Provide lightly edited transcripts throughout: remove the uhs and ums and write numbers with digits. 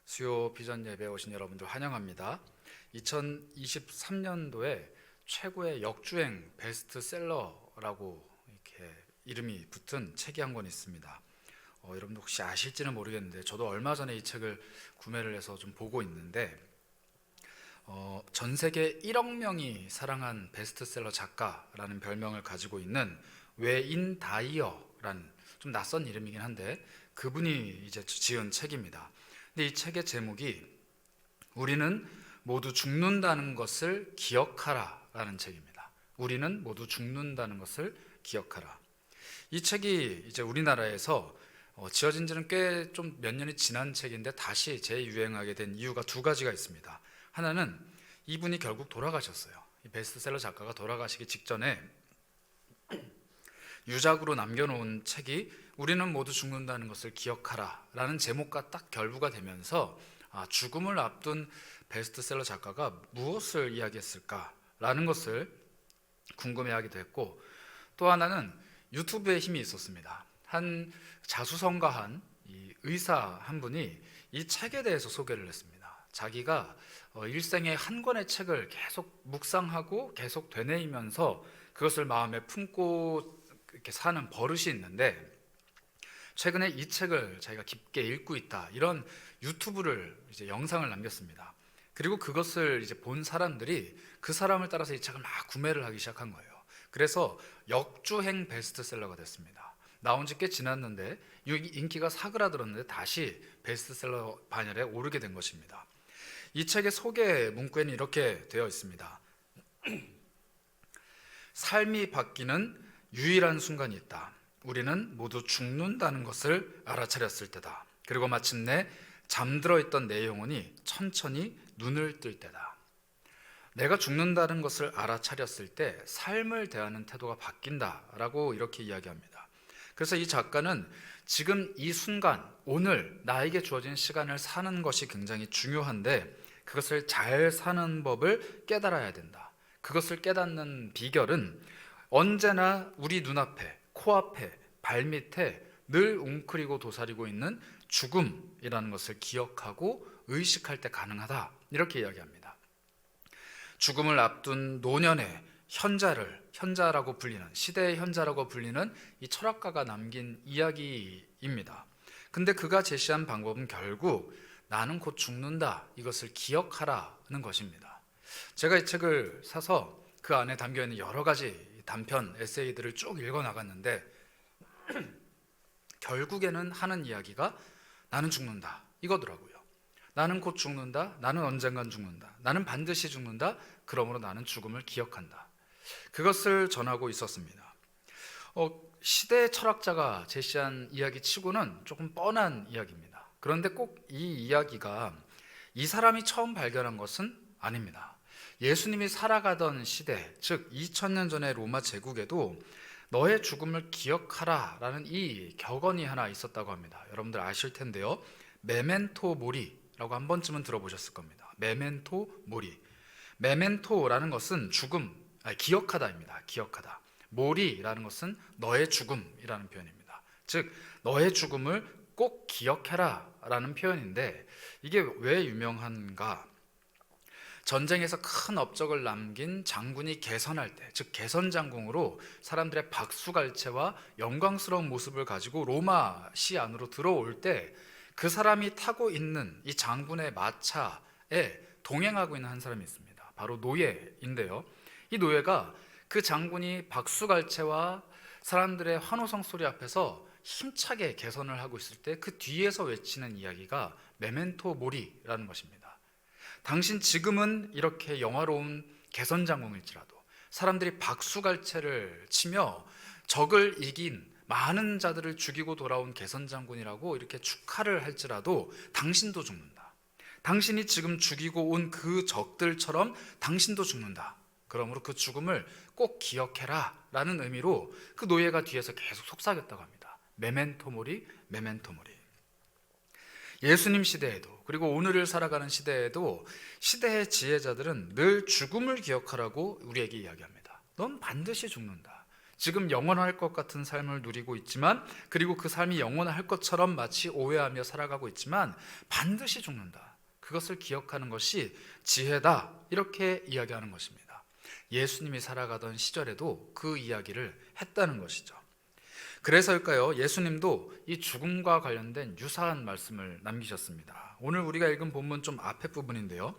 수요 비전 예배에 오신 여러분들 환영합니다. 2023년도에 최고의 역주행 베스트셀러라고 이렇게 이름이 붙은 책이 한 권 있습니다. 여러분들 혹시 아실지는 모르겠는데 저도 얼마 전에 이 책을 구매를 해서 좀 보고 있는데 전 세계 1억 명이 사랑한 베스트셀러 작가라는 별명을 가지고 있는 웨인 다이어라는 좀 낯선 이름이긴 한데 그분이 이제 지은 책입니다. 근데 이 책의 제목이 우리는 모두 죽는다는 것을 기억하라 라는 책입니다. 우리는 모두 죽는다는 것을 기억하라. 이 책이 이제 우리나라에서 지어진 지는 꽤 좀 몇 년이 지난 책인데 다시 재유행하게 된 이유가 두 가지가 있습니다. 하나는 이분이 결국 돌아가셨어요. 이 베스트셀러 작가가 돌아가시기 직전에 유작으로 남겨놓은 책이 우리는 모두 죽는다는 것을 기억하라 라는 제목과 딱 결부가 되면서 죽음을 앞둔 베스트셀러 작가가 무엇을 이야기했을까 라는 것을 궁금해하게 됐고, 또 하나는 유튜브에 힘이 있었습니다. 한 자수성가한 이 의사 한 분이 이 책에 대해서 소개를 했습니다. 자기가 일생에 한 권의 책을 계속 묵상하고 계속 되뇌이면서 그것을 마음에 품고 이렇게 사는 버릇이 있는데, 최근에 이 책을 자기가 깊게 읽고 있다 이런 유튜브를 이제 영상을 남겼습니다. 그리고 그것을 이제 본 사람들이 그 사람을 따라서 이 책을 막 구매를 하기 시작한 거예요. 그래서 역주행 베스트셀러가 됐습니다. 나온 지 꽤 지났는데 인기가 사그라들었는데 다시 베스트셀러 반열에 오르게 된 것입니다. 이 책의 소개 문구에는 이렇게 되어 있습니다. 삶이 바뀌는 유일한 순간이 있다. 우리는 모두 죽는다는 것을 알아차렸을 때다. 그리고 마침내 잠들어 있던 내 영혼이 천천히 눈을 뜰 때다. 내가 죽는다는 것을 알아차렸을 때 삶을 대하는 태도가 바뀐다라고 이렇게 이야기합니다. 그래서 이 작가는 지금 이 순간, 오늘 나에게 주어진 시간을 사는 것이 굉장히 중요한데 그것을 잘 사는 법을 깨달아야 된다. 그것을 깨닫는 비결은 언제나 우리 눈앞에, 코앞에, 발밑에 늘 웅크리고 도사리고 있는 죽음이라는 것을 기억하고 의식할 때 가능하다, 이렇게 이야기합니다. 죽음을 앞둔 노년의 현자라고 불리는, 시대의 현자라고 불리는 이 철학가가 남긴 이야기입니다. 근데 그가 제시한 방법은 결국 나는 곧 죽는다, 이것을 기억하라는 것입니다. 제가 이 책을 사서 그 안에 담겨있는 여러 가지 단편 에세이들을 쭉 읽어 나갔는데 결국에는 하는 이야기가 나는 죽는다 이거더라고요. 나는 곧 죽는다, 나는 언젠간 죽는다, 나는 반드시 죽는다, 그러므로 나는 죽음을 기억한다. 그것을 전하고 있었습니다. 시대 철학자가 제시한 이야기 치고는 조금 뻔한 이야기입니다. 그런데 꼭 이 이야기가 이 사람이 처음 발견한 것은 아닙니다. 예수님이 살아가던 시대, 즉 2000년 전의 로마 제국에도 너의 죽음을 기억하라 라는 이 격언이 하나 있었다고 합니다. 여러분들 아실 텐데요, 메멘토 모리라고 한 번쯤은 들어보셨을 겁니다. 메멘토 모리. 메멘토라는 것은 기억하다입니다. 기억하다. 모리라는 것은 너의 죽음이라는 표현입니다. 즉 너의 죽음을 꼭 기억해라 라는 표현인데, 이게 왜 유명한가? 전쟁에서 큰 업적을 남긴 장군이 개선할 때, 즉 개선장궁으로 사람들의 박수갈채와 영광스러운 모습을 가지고 로마 시 안으로 들어올 때 그 사람이 타고 있는 이 장군의 마차에 동행하고 있는 한 사람이 있습니다. 바로 노예인데요, 이 노예가 그 장군이 박수갈채와 사람들의 환호성 소리 앞에서 힘차게 개선을 하고 있을 때 그 뒤에서 외치는 이야기가 메멘토 모리라는 것입니다. 당신 지금은 이렇게 영화로운 개선장군일지라도 사람들이 박수갈채를 치며 적을 이긴 많은 자들을 죽이고 돌아온 개선장군이라고 이렇게 축하를 할지라도 당신도 죽는다. 당신이 지금 죽이고 온 그 적들처럼 당신도 죽는다. 그러므로 그 죽음을 꼭 기억해라 라는 의미로 그 노예가 뒤에서 계속 속삭였다고 합니다. 메멘토 모리, 메멘토 모리. 예수님 시대에도, 그리고 오늘을 살아가는 시대에도 시대의 지혜자들은 늘 죽음을 기억하라고 우리에게 이야기합니다. 넌 반드시 죽는다. 지금 영원할 것 같은 삶을 누리고 있지만, 그리고 그 삶이 영원할 것처럼 마치 오해하며 살아가고 있지만 반드시 죽는다. 그것을 기억하는 것이 지혜다. 이렇게 이야기하는 것입니다. 예수님이 살아가던 시절에도 그 이야기를 했다는 것이죠. 그래서일까요? 예수님도 이 죽음과 관련된 유사한 말씀을 남기셨습니다. 오늘 우리가 읽은 본문 좀 앞에 부분인데요,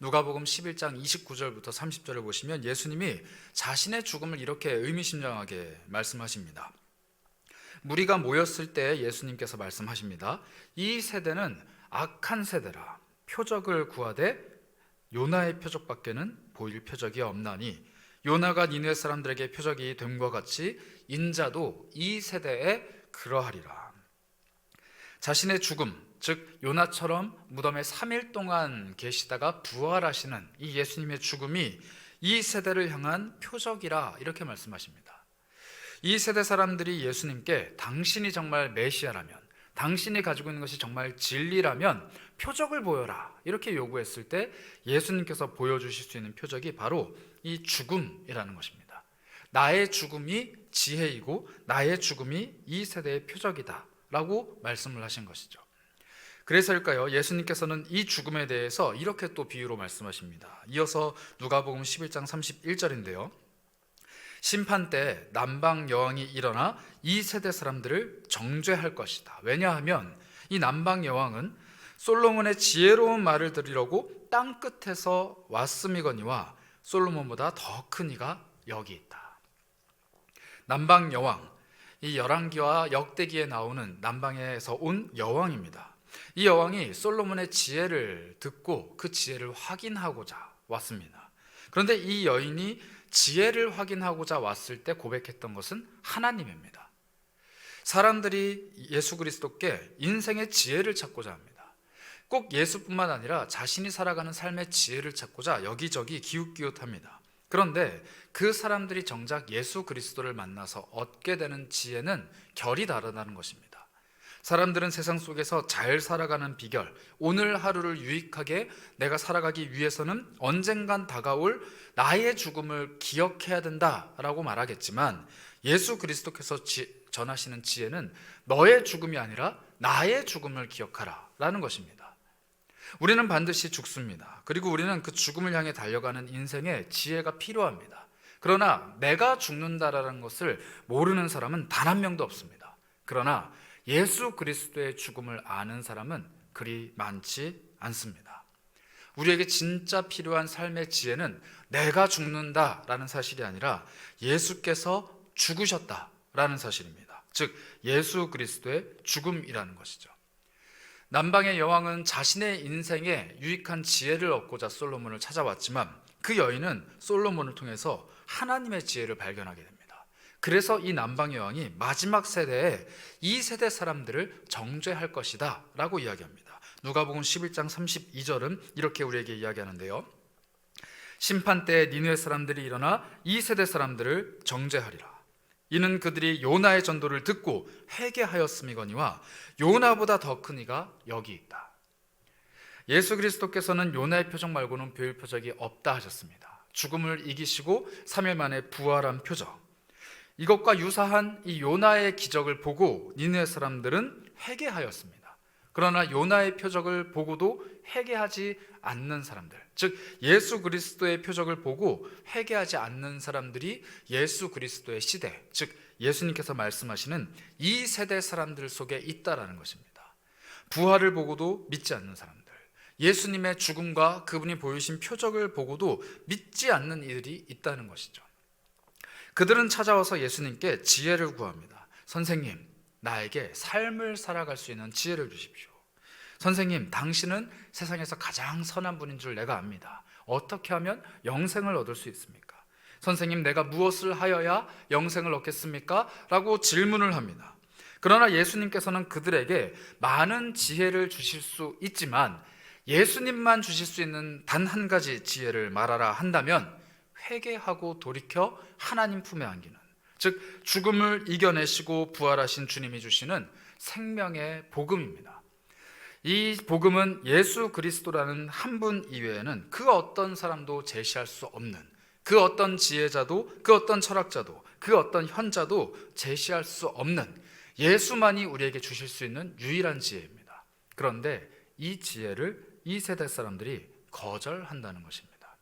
누가복음 11장 29절부터 30절을 보시면 예수님이 자신의 죽음을 이렇게 의미심장하게 말씀하십니다. 무리가 모였을 때 예수님께서 말씀하십니다. 이 세대는 악한 세대라. 표적을 구하되 요나의 표적밖에는 보일 표적이 없나니 요나가 니느웨 사람들에게 표적이 됨과 같이 인자도 이 세대에 그러하리라. 자신의 죽음, 즉 요나처럼 무덤에 3일 동안 계시다가 부활하시는 이 예수님의 죽음이 이 세대를 향한 표적이라, 이렇게 말씀하십니다. 이 세대 사람들이 예수님께 당신이 정말 메시아라면, 당신이 가지고 있는 것이 정말 진리라면 표적을 보여라, 이렇게 요구했을 때 예수님께서 보여주실 수 있는 표적이 바로 이 죽음이라는 것입니다. 나의 죽음이 지혜이고 나의 죽음이 이 세대의 표적이다 라고 말씀을 하신 것이죠. 그래서일까요? 예수님께서는 이 죽음에 대해서 이렇게 또 비유로 말씀하십니다. 이어서 누가복음 11장 31절인데요, 심판 때 남방 여왕이 일어나 이 세대 사람들을 정죄할 것이다. 왜냐하면 이 남방 여왕은 솔로몬의 지혜로운 말을 들으려고 땅 끝에서 왔음이거니와 솔로몬보다 더 큰 이가 여기 있다. 남방 여왕, 이 열왕기와 역대기에 나오는 남방에서 온 여왕입니다. 이 여왕이 솔로몬의 지혜를 듣고 그 지혜를 확인하고자 왔습니다. 그런데 이 여인이 지혜를 확인하고자 왔을 때 고백했던 것은 하나님입니다. 사람들이 예수 그리스도께 인생의 지혜를 찾고자 합니다. 꼭 예수뿐만 아니라 자신이 살아가는 삶의 지혜를 찾고자 여기저기 기웃기웃합니다. 그런데 그 사람들이 정작 예수 그리스도를 만나서 얻게 되는 지혜는 결이 다르다는 것입니다. 사람들은 세상 속에서 잘 살아가는 비결, 오늘 하루를 유익하게 내가 살아가기 위해서는 언젠간 다가올 나의 죽음을 기억해야 된다라고 말하겠지만, 예수 그리스도께서 전하시는 지혜는 너의 죽음이 아니라 나의 죽음을 기억하라 라는 것입니다. 우리는 반드시 죽습니다. 그리고 우리는 그 죽음을 향해 달려가는 인생에 지혜가 필요합니다. 그러나 내가 죽는다라는 것을 모르는 사람은 단 한 명도 없습니다. 그러나 예수 그리스도의 죽음을 아는 사람은 그리 많지 않습니다. 우리에게 진짜 필요한 삶의 지혜는 내가 죽는다라는 사실이 아니라 예수께서 죽으셨다라는 사실입니다. 즉 예수 그리스도의 죽음이라는 것이죠. 남방의 여왕은 자신의 인생에 유익한 지혜를 얻고자 솔로몬을 찾아왔지만 그 여인은 솔로몬을 통해서 하나님의 지혜를 발견하게 됩니다. 그래서 이 남방의 여왕이 마지막 세대에 이 세대 사람들을 정죄할 것이다 라고 이야기합니다. 누가복음 11장 32절은 이렇게 우리에게 이야기하는데요, 심판 때 니느웨 사람들이 일어나 이 세대 사람들을 정죄하리라. 이는 그들이 요나의 전도를 듣고 회개하였음이거니와 요나보다 더 큰 이가 여기 있다. 예수 그리스도께서는 요나의 표적 말고는 보일 표적이 없다 하셨습니다. 죽음을 이기시고 3일 만에 부활한 표적, 이것과 유사한 이 요나의 기적을 보고 니느웨 사람들은 회개하였습니다. 그러나 요나의 표적을 보고도 회개하지 않는 사람들, 즉 예수 그리스도의 표적을 보고 회개하지 않는 사람들이 예수 그리스도의 시대, 즉 예수님께서 말씀하시는 이 세대 사람들 속에 있다라는 것입니다. 부활을 보고도 믿지 않는 사람들, 예수님의 죽음과 그분이 보이신 표적을 보고도 믿지 않는 이들이 있다는 것이죠. 그들은 찾아와서 예수님께 지혜를 구합니다. 선생님, 나에게 삶을 살아갈 수 있는 지혜를 주십시오. 선생님, 당신은 세상에서 가장 선한 분인 줄 내가 압니다. 어떻게 하면 영생을 얻을 수 있습니까? 선생님, 내가 무엇을 하여야 영생을 얻겠습니까? 라고 질문을 합니다. 그러나 예수님께서는 그들에게 많은 지혜를 주실 수 있지만 예수님만 주실 수 있는 단 한 가지 지혜를 말하라 한다면 회개하고 돌이켜 하나님 품에 안기는, 즉 죽음을 이겨내시고 부활하신 주님이 주시는 생명의 복음입니다. 이 복음은 예수 그리스도라는 한 분 이외에는 그 어떤 사람도 제시할 수 없는, 그 어떤 지혜자도 그 어떤 철학자도 그 어떤 현자도 제시할 수 없는, 예수만이 우리에게 주실 수 있는 유일한 지혜입니다. 그런데 이 지혜를 이 세대 사람들이 거절한다는 것입니다.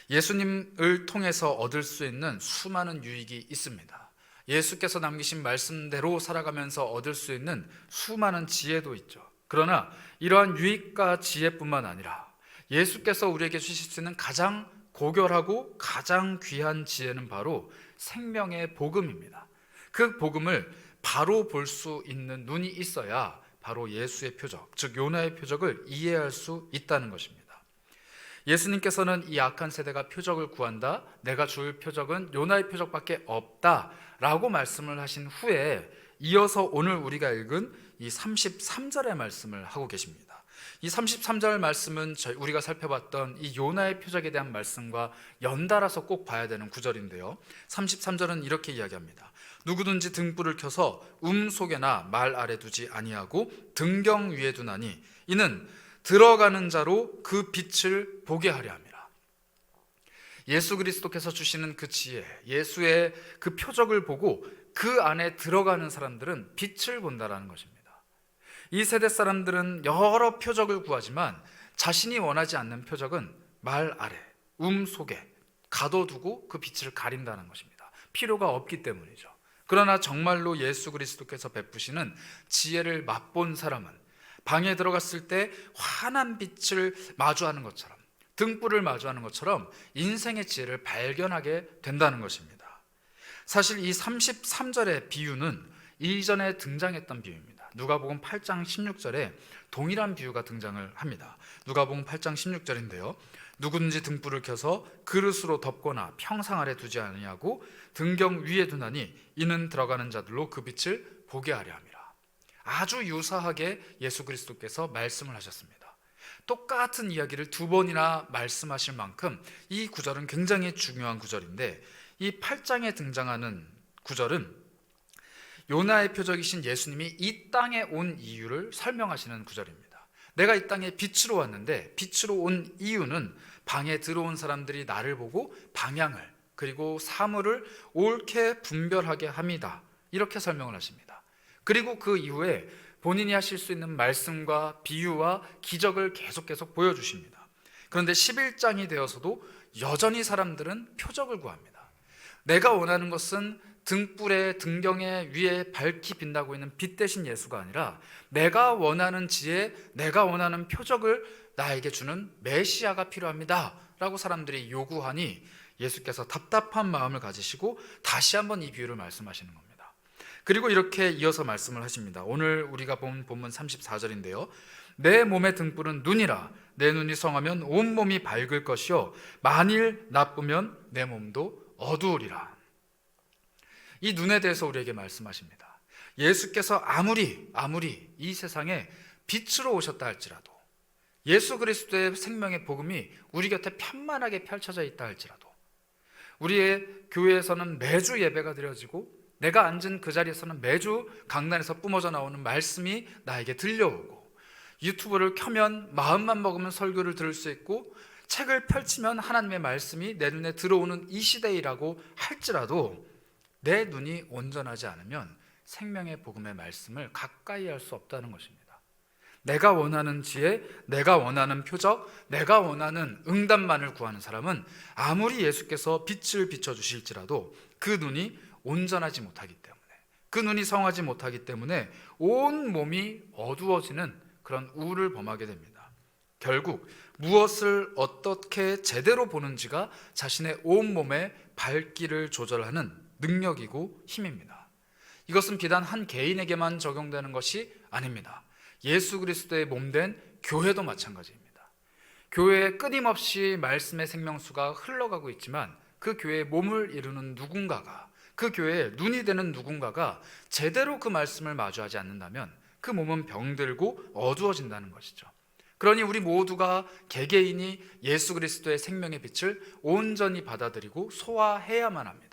예수님을 통해서 얻을 수 있는 수많은 유익이 있습니다. 예수께서 남기신 말씀대로 살아가면서 얻을 수 있는 수많은 지혜도 있죠. 그러나 이러한 유익과 지혜뿐만 아니라 예수께서 우리에게 주실 수 있는 가장 고결하고 가장 귀한 지혜는 바로 생명의 복음입니다. 그 복음을 바로 볼 수 있는 눈이 있어야 바로 예수의 표적, 즉 요나의 표적을 이해할 수 있다는 것입니다. 예수님께서는 이 악한 세대가 표적을 구한다, 내가 줄 표적은 요나의 표적밖에 없다 라고 말씀을 하신 후에 이어서 오늘 우리가 읽은 이 33절의 말씀을 하고 계십니다. 이 33절 말씀은 우리가 살펴봤던 이 요나의 표적에 대한 말씀과 연달아서 꼭 봐야 되는 구절인데요, 33절은 이렇게 이야기합니다. 누구든지 등불을 켜서 속에나 말 아래 두지 아니하고 등경 위에 두나니 이는 들어가는 자로 그 빛을 보게 하려 함이라. 예수 그리스도께서 주시는 그 지혜, 예수의 그 표적을 보고 그 안에 들어가는 사람들은 빛을 본다라는 것입니다. 이 세대 사람들은 여러 표적을 구하지만 자신이 원하지 않는 표적은 말 아래, 속에 가둬두고 그 빛을 가린다는 것입니다. 필요가 없기 때문이죠. 그러나 정말로 예수 그리스도께서 베푸시는 지혜를 맛본 사람은 방에 들어갔을 때 환한 빛을 마주하는 것처럼, 등불을 마주하는 것처럼 인생의 지혜를 발견하게 된다는 것입니다. 사실 이 33절의 비유는 이전에 등장했던 비유입니다. 누가복음 8장 16절에 동일한 비유가 등장을 합니다. 누가복음 8장 16절인데요, 누구든지 등불을 켜서 그릇으로 덮거나 평상 아래 두지 아니하고 등경 위에 두나니 이는 들어가는 자들로 그 빛을 보게 하려 함이라. 아주 유사하게 예수 그리스도께서 말씀을 하셨습니다. 똑같은 이야기를 두 번이나 말씀하실 만큼 이 구절은 굉장히 중요한 구절인데, 이 8장에 등장하는 구절은 요나의 표적이신 예수님이 이 땅에 온 이유를 설명하시는 구절입니다. 내가 이 땅에 빛으로 왔는데 빛으로 온 이유는 방에 들어온 사람들이 나를 보고 방향을, 그리고 사물을 옳게 분별하게 합니다. 이렇게 설명을 하십니다. 그리고 그 이후에 본인이 하실 수 있는 말씀과 비유와 기적을 계속 보여주십니다. 그런데 11장이 되어서도 여전히 사람들은 표적을 구합니다. 내가 원하는 것은 등불의 등경의 위에 밝히 빛나고 있는 빛 대신 예수가 아니라 내가 원하는 지혜, 내가 원하는 표적을 나에게 주는 메시아가 필요합니다 라고 사람들이 요구하니 예수께서 답답한 마음을 가지시고 다시 한번 이 비유를 말씀하시는 겁니다. 그리고 이렇게 이어서 말씀을 하십니다. 오늘 우리가 본 본문 34절인데요, 내 몸의 등불은 눈이라. 내 눈이 성하면 온 몸이 밝을 것이요 만일 나쁘면 내 몸도 어두우리라. 이 눈에 대해서 우리에게 말씀하십니다. 예수께서 아무리 이 세상에 빛으로 오셨다 할지라도, 예수 그리스도의 생명의 복음이 우리 곁에 편만하게 펼쳐져 있다 할지라도, 우리의 교회에서는 매주 예배가 드려지고 내가 앉은 그 자리에서는 매주 강단에서 뿜어져 나오는 말씀이 나에게 들려오고, 유튜브를 켜면 마음만 먹으면 설교를 들을 수 있고, 책을 펼치면 하나님의 말씀이 내 눈에 들어오는 이 시대이라고 할지라도 내 눈이 온전하지 않으면 생명의 복음의 말씀을 가까이 할 수 없다는 것입니다. 내가 원하는 지혜, 내가 원하는 표적, 내가 원하는 응답만을 구하는 사람은 아무리 예수께서 빛을 비춰주실지라도 그 눈이 온전하지 못하기 때문에, 그 눈이 성하지 못하기 때문에 온 몸이 어두워지는 그런 우울을 범하게 됩니다. 결국 무엇을 어떻게 제대로 보는지가 자신의 온 몸의 밝기를 조절하는 능력이고 힘입니다. 이것은 비단 한 개인에게만 적용되는 것이 아닙니다. 예수 그리스도의 몸된 교회도 마찬가지입니다. 교회에 끊임없이 말씀의 생명수가 흘러가고 있지만 그 교회의 몸을 이루는 누군가가, 그 교회에 눈이 되는 누군가가 제대로 그 말씀을 마주하지 않는다면 그 몸은 병들고 어두워진다는 것이죠. 그러니 우리 모두가 개개인이 예수 그리스도의 생명의 빛을 온전히 받아들이고 소화해야만 합니다.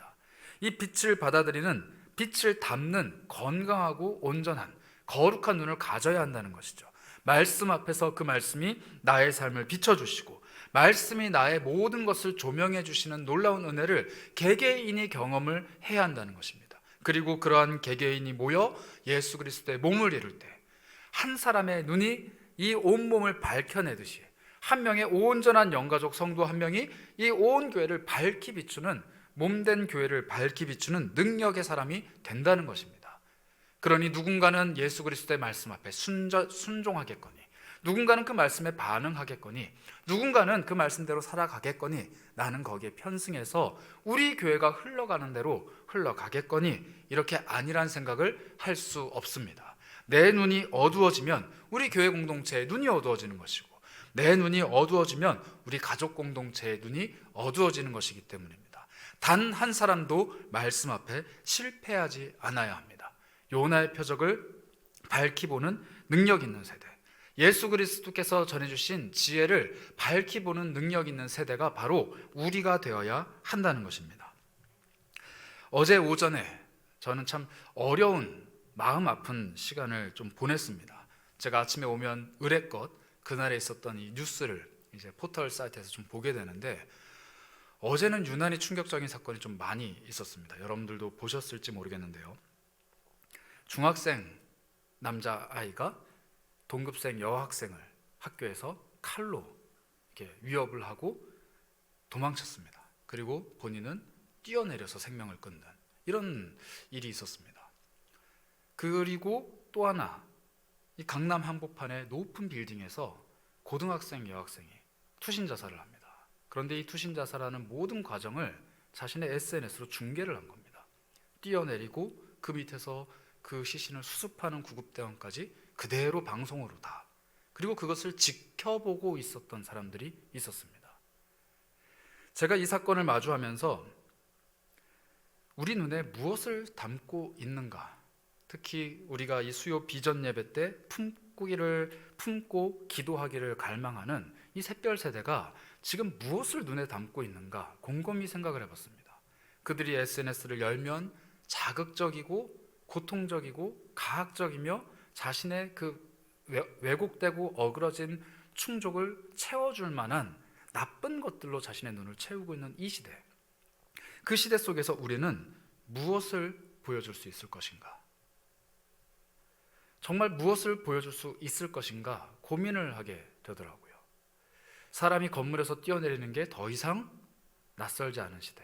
이 빛을 받아들이는, 빛을 담는 건강하고 온전한 거룩한 눈을 가져야 한다는 것이죠. 말씀 앞에서 그 말씀이 나의 삶을 비춰주시고 말씀이 나의 모든 것을 조명해 주시는 놀라운 은혜를 개개인이 경험을 해야 한다는 것입니다. 그리고 그러한 개개인이 모여 예수 그리스도의 몸을 이룰 때 한 사람의 눈이 이 온몸을 밝혀내듯이 한 명의 온전한 영가족 성도 한 명이 이 온 교회를 밝히 비추는, 몸된 교회를 밝히 비추는 능력의 사람이 된다는 것입니다. 그러니 누군가는 예수 그리스도의 말씀 앞에 순종하겠거니, 누군가는 그 말씀에 반응하겠거니, 누군가는 그 말씀대로 살아가겠거니, 나는 거기에 편승해서 우리 교회가 흘러가는 대로 흘러가겠거니, 이렇게 아니란 생각을 할 수 없습니다. 내 눈이 어두워지면 우리 교회 공동체의 눈이 어두워지는 것이고, 내 눈이 어두워지면 우리 가족 공동체의 눈이 어두워지는 것이기 때문입니다. 단 한 사람도 말씀 앞에 실패하지 않아야 합니다. 요나의 표적을 밝히 보는 능력 있는 세대, 예수 그리스도께서 전해주신 지혜를 밝히 보는 능력 있는 세대가 바로 우리가 되어야 한다는 것입니다. 어제 오전에 저는 참 어려운, 마음 아픈 시간을 좀 보냈습니다. 제가 아침에 오면 의뢰껏 그날에 있었던 이 뉴스를 이제 포털 사이트에서 좀 보게 되는데, 어제는 유난히 충격적인 사건이 좀 많이 있었습니다. 여러분들도 보셨을지 모르겠는데요. 중학생 남자아이가 동급생 여학생을 학교에서 칼로 이렇게 위협을 하고 도망쳤습니다. 그리고 본인은 뛰어내려서 생명을 끊는 이런 일이 있었습니다. 그리고 또 하나, 이 강남 한복판의 높은 빌딩에서 고등학생 여학생이 투신 자살을 합니다. 그런데 이 투신 자살하는 모든 과정을 자신의 SNS로 중계를 한 겁니다. 뛰어내리고 그 밑에서 그 시신을 수습하는 구급대원까지 그대로 방송으로 다, 그리고 그것을 지켜보고 있었던 사람들이 있었습니다. 제가 이 사건을 마주하면서 우리 눈에 무엇을 담고 있는가, 특히 우리가 이 수요 비전 예배 때 품고 기도하기를 갈망하는 이 샛별 세대가 지금 무엇을 눈에 담고 있는가 곰곰이 생각을 해봤습니다. 그들이 SNS를 열면 자극적이고 고통적이고 가학적이며 자신의 그 왜곡되고 어그러진 충족을 채워줄 만한 나쁜 것들로 자신의 눈을 채우고 있는 이 시대, 그 시대 속에서 우리는 무엇을 보여줄 수 있을 것인가, 정말 무엇을 보여줄 수 있을 것인가 고민을 하게 되더라고요. 사람이 건물에서 뛰어내리는 게 더 이상 낯설지 않은 시대,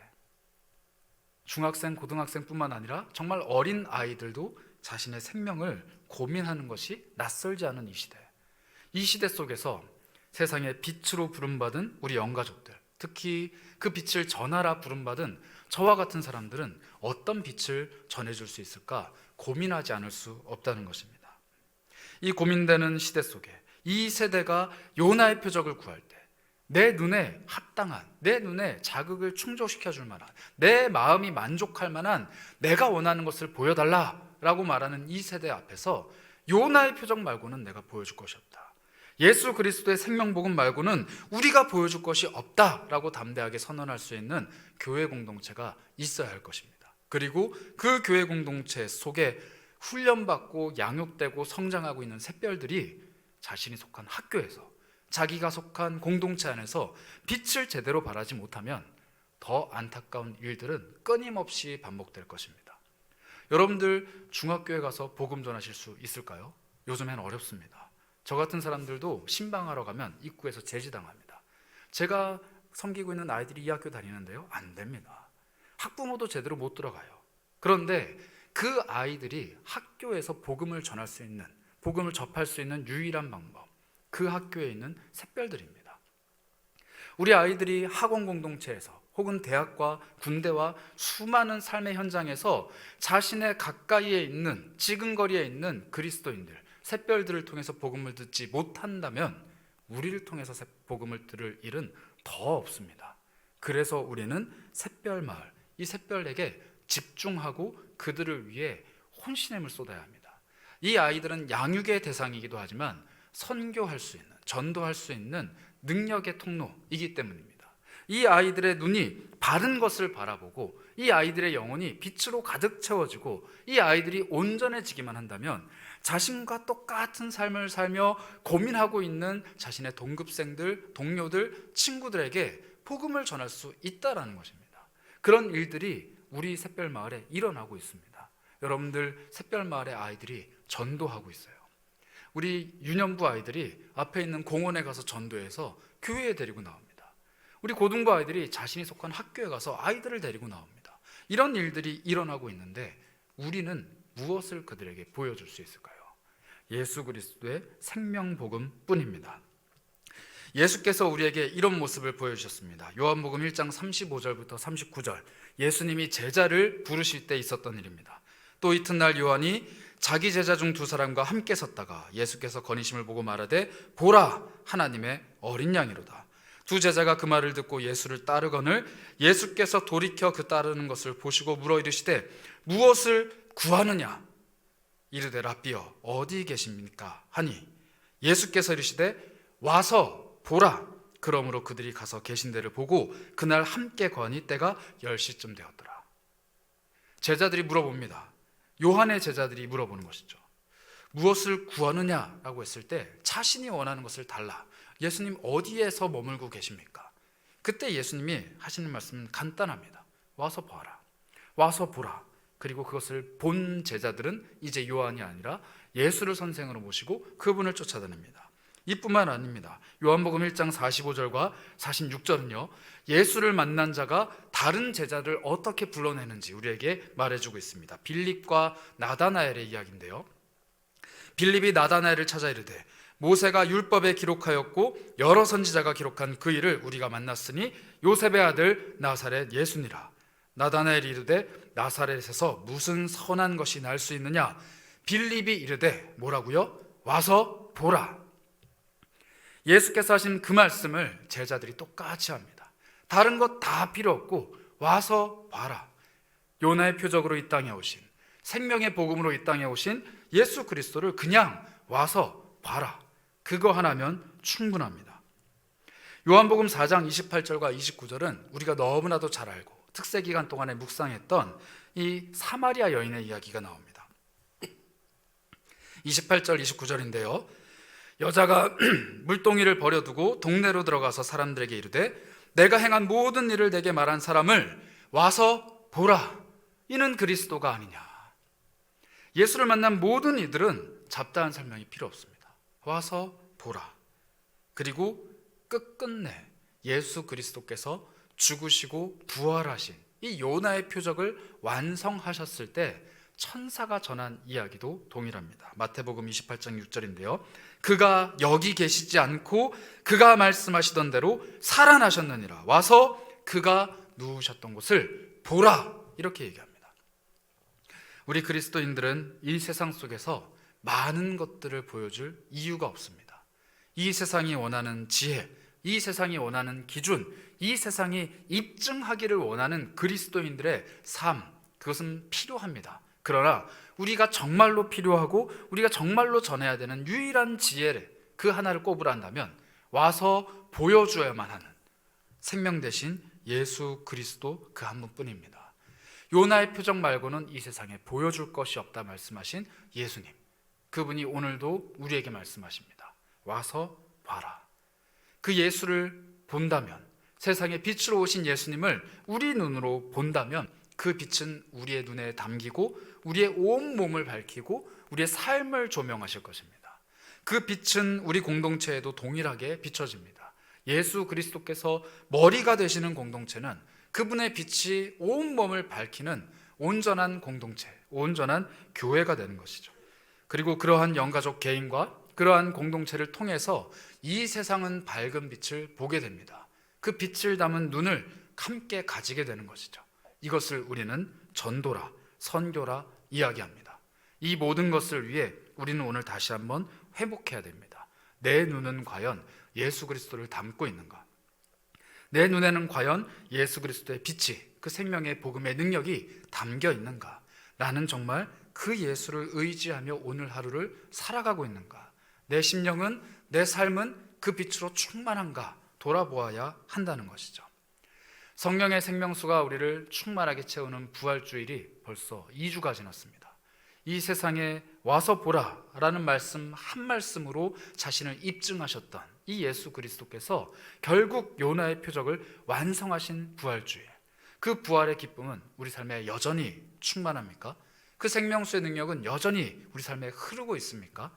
중학생, 고등학생뿐만 아니라 정말 어린 아이들도 자신의 생명을 고민하는 것이 낯설지 않은 이 시대, 이 시대 속에서 세상의 빛으로 부름받은 우리 영가족들, 특히 그 빛을 전하라 부름받은 저와 같은 사람들은 어떤 빛을 전해줄 수 있을까 고민하지 않을 수 없다는 것입니다. 이 고민되는 시대 속에 이 세대가 요나의 표적을 구할 때 내 눈에 합당한, 내 눈에 자극을 충족시켜줄 만한, 내 마음이 만족할 만한 내가 원하는 것을 보여달라라고 말하는 이 세대 앞에서 요나의 표적 말고는 내가 보여줄 것이 없다, 예수 그리스도의 생명복음 말고는 우리가 보여줄 것이 없다라고 담대하게 선언할 수 있는 교회 공동체가 있어야 할 것입니다. 그리고 그 교회 공동체 속에 훈련받고 양육되고 성장하고 있는 샛별들이 자신이 속한 학교에서, 자기가 속한 공동체 안에서 빛을 제대로 발하지 못하면 더 안타까운 일들은 끊임없이 반복될 것입니다. 여러분들 중학교에 가서 복음 전하실 수 있을까요? 요즘엔 어렵습니다. 저 같은 사람들도 신방하러 가면 입구에서 제지당합니다. 제가 섬기고 있는 아이들이 이 학교 다니는데요, 안 됩니다. 학부모도 제대로 못 들어가요. 그런데 그 아이들이 학교에서 복음을 전할 수 있는, 복음을 접할 수 있는 유일한 방법, 그 학교에 있는 샛별들입니다. 우리 아이들이 학원 공동체에서 혹은 대학과 군대와 수많은 삶의 현장에서 자신의 가까이에 있는, 지근거리에 있는 그리스도인들, 샛별들을 통해서 복음을 듣지 못한다면 우리를 통해서 복음을 들을 일은 더 없습니다. 그래서 우리는 샛별 마을, 이 샛별에게 집중하고 그들을 위해 혼신임을 쏟아야 합니다. 이 아이들은 양육의 대상이기도 하지만 선교할 수 있는, 전도할 수 있는 능력의 통로이기 때문입니다. 이 아이들의 눈이 바른 것을 바라보고 이 아이들의 영혼이 빛으로 가득 채워지고 이 아이들이 온전해지기만 한다면 자신과 똑같은 삶을 살며 고민하고 있는 자신의 동급생들, 동료들, 친구들에게 복음을 전할 수 있다라는 것입니다. 그런 일들이 우리 샛별마을에 일어나고 있습니다. 여러분들 샛별마을의 아이들이 전도하고 있어요. 우리 유년부 아이들이 앞에 있는 공원에 가서 전도해서 교회에 데리고 나옵니다. 우리 고등부 아이들이 자신이 속한 학교에 가서 아이들을 데리고 나옵니다. 이런 일들이 일어나고 있는데 우리는 무엇을 그들에게 보여줄 수 있을까요? 예수 그리스도의 생명복음 뿐입니다. 예수께서 우리에게 이런 모습을 보여주셨습니다. 요한복음 1장 35절부터 39절, 예수님이 제자를 부르실 때 있었던 일입니다. 또 이튿날 요한이 자기 제자 중 두 사람과 함께 섰다가 예수께서 거니심을 보고 말하되 보라, 하나님의 어린 양이로다. 두 제자가 그 말을 듣고 예수를 따르거늘 예수께서 돌이켜 그 따르는 것을 보시고 물어 이르시되 무엇을 구하느냐? 이르되 랍비여 어디 계십니까? 하니 예수께서 이르시되 와서 보라. 그러므로 그들이 가서 계신 데를 보고 그날 함께 거하니 때가 10시쯤 되었더라. 제자들이 물어봅니다. 요한의 제자들이 물어보는 것이죠. 무엇을 구하느냐라고 했을 때 자신이 원하는 것을 달라. 예수님 어디에서 머물고 계십니까? 그때 예수님이 하시는 말씀은 간단합니다. 와서 봐라. 와서 보라. 그리고 그것을 본 제자들은 이제 요한이 아니라 예수를 선생으로 모시고 그분을 쫓아다닙니다. 이뿐만 아닙니다. 요한복음 1장 45절과 46절은요, 예수를 만난 자가 다른 제자를 어떻게 불러내는지 우리에게 말해주고 있습니다. 빌립과 나다나엘의 이야기인데요, 빌립이 나다나엘을 찾아 이르되 모세가 율법에 기록하였고 여러 선지자가 기록한 그 일을 우리가 만났으니 요셉의 아들 나사렛 예수니라. 나다나엘이 이르되 나사렛에서 무슨 선한 것이 날 수 있느냐? 빌립이 이르되 뭐라고요? 와서 보라. 예수께서 하신 그 말씀을 제자들이 똑같이 합니다. 다른 것 다 필요 없고 와서 봐라. 요나의 표적으로 이 땅에 오신, 생명의 복음으로 이 땅에 오신 예수 그리스도를 그냥 와서 봐라. 그거 하나면 충분합니다. 요한복음 4장 28절과 29절은 우리가 너무나도 잘 알고 특세 기간 동안에 묵상했던 이 사마리아 여인의 이야기가 나옵니다. 28절 29절인데요, 여자가 물동이를 버려두고 동네로 들어가서 사람들에게 이르되 내가 행한 모든 일을 내게 말한 사람을 와서 보라. 이는 그리스도가 아니냐. 예수를 만난 모든 이들은 잡다한 설명이 필요 없습니다. 와서 보라. 그리고 끝끝내 예수 그리스도께서 죽으시고 부활하신 이 요나의 표적을 완성하셨을 때 천사가 전한 이야기도 동일합니다. 마태복음 28장 6절인데요, 그가 여기 계시지 않고 그가 말씀하시던 대로 살아나셨느니라. 와서 그가 누우셨던 곳을 보라. 이렇게 얘기합니다. 우리 그리스도인들은 이 세상 속에서 많은 것들을 보여줄 이유가 없습니다. 이 세상이 원하는 지혜, 이 세상이 원하는 기준, 이 세상이 입증하기를 원하는 그리스도인들의 삶, 그것은 필요합니다. 그러나 우리가 정말로 필요하고 우리가 정말로 전해야 되는 유일한 지혜를 그 하나를 꼽으란다면 와서 보여줘야만 하는 생명 대신 예수 그리스도 그 한 분뿐입니다. 요나의 표적 말고는 이 세상에 보여줄 것이 없다 말씀하신 예수님, 그분이 오늘도 우리에게 말씀하십니다. 와서 봐라. 그 예수를 본다면, 세상에 빛으로 오신 예수님을 우리 눈으로 본다면 그 빛은 우리의 눈에 담기고 우리의 온 몸을 밝히고 우리의 삶을 조명하실 것입니다. 그 빛은 우리 공동체에도 동일하게 비춰집니다. 예수 그리스도께서 머리가 되시는 공동체는 그분의 빛이 온 몸을 밝히는 온전한 공동체, 온전한 교회가 되는 것이죠. 그리고 그러한 영가족 개인과 그러한 공동체를 통해서 이 세상은 밝은 빛을 보게 됩니다. 그 빛을 담은 눈을 함께 가지게 되는 것이죠. 이것을 우리는 전도라, 선교라 이야기합니다. 이 모든 것을 위해 우리는 오늘 다시 한번 회복해야 됩니다. 내 눈은 과연 예수 그리스도를 담고 있는가? 내 눈에는 과연 예수 그리스도의 빛이, 그 생명의 복음의 능력이 담겨 있는가? 나는 정말 그 예수를 의지하며 오늘 하루를 살아가고 있는가? 내 심령은, 내 삶은 그 빛으로 충만한가? 돌아보아야 한다는 것이죠. 성령의 생명수가 우리를 충만하게 채우는 부활주일이 벌써 2주가 지났습니다. 이 세상에 와서 보라라는 말씀 한 말씀으로 자신을 입증하셨던 이 예수 그리스도께서 결국 요나의 표적을 완성하신 부활주일, 그 부활의 기쁨은 우리 삶에 여전히 충만합니까? 그 생명수의 능력은 여전히 우리 삶에 흐르고 있습니까?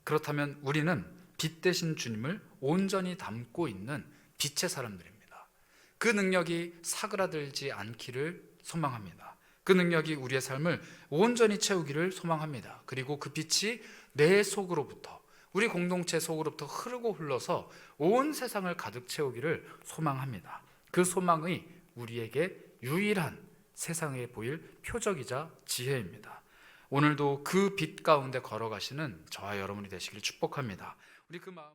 그렇다면 우리는 빛 대신 주님을 온전히 담고 있는 빛의 사람들입니다. 그 능력이 사그라들지 않기를 소망합니다. 그 능력이 우리의 삶을 온전히 채우기를 소망합니다. 그리고 그 빛이 내 속으로부터, 우리 공동체 속으로부터 흐르고 흘러서 온 세상을 가득 채우기를 소망합니다. 그 소망이 우리에게 유일한 세상에 보일 표적이자 지혜입니다. 오늘도 그 빛 가운데 걸어가시는 저와 여러분이 되시길 축복합니다. 우리 그 마음